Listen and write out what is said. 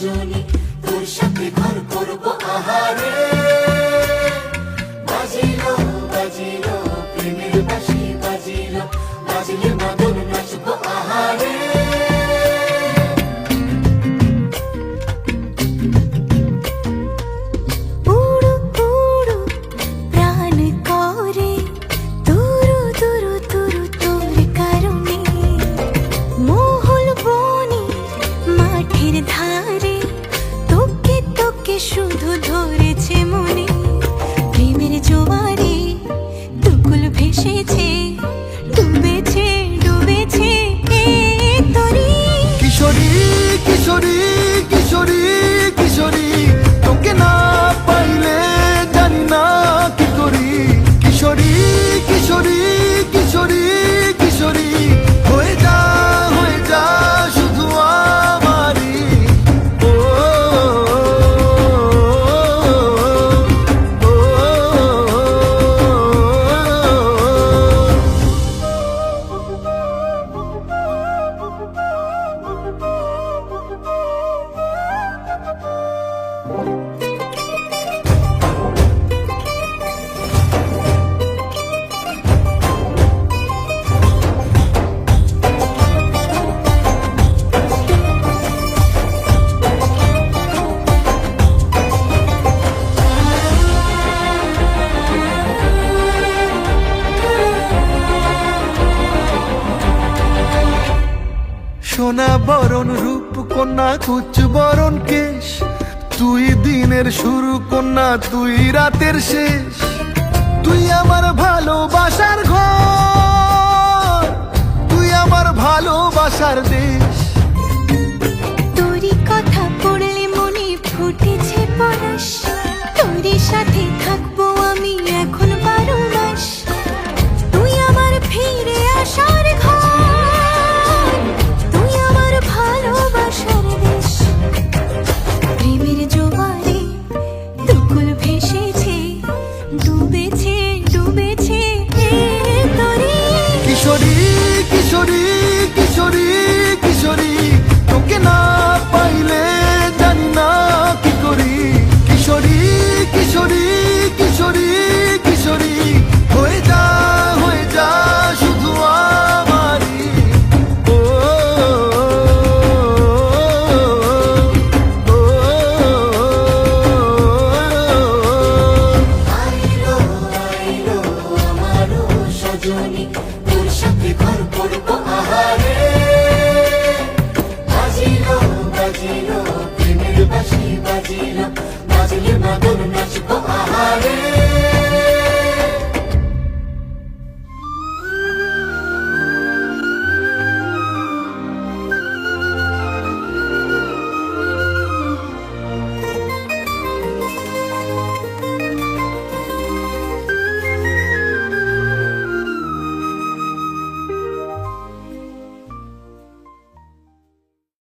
দুজনে তোর সাথে ঘর করবো আহারে। বাজিলো বাজিলো প্রেমের বাঁশি বাজিলো, বাজিলে মাদল নাচবো আহারে। শুধু ধরেছে মনে প্রেমের জোয়ারে, দুকুল ভেসেছে, ডুবেছে ডুবেছে তরি। কিশোরী কিশোরী কিশোরী কিশোরী, তোকে না পাইলে জানি না কি করি। কিশোরী কিশোরী কিশোরী কিশোরী, হয়ে যা শুধু আমারই। ও সোনা বরণ রূপ কন্যা কুচ বরণ কেশ, তুই দিনের শুরু কন্যা তুই রাতের শেষ। তুই আমার ভালোবাসার ঘর, তুই আমার ভালোবাসার দেশ। তোরই কথা পড়লে মনে ফুটেছে পরশ, তোরই সাথে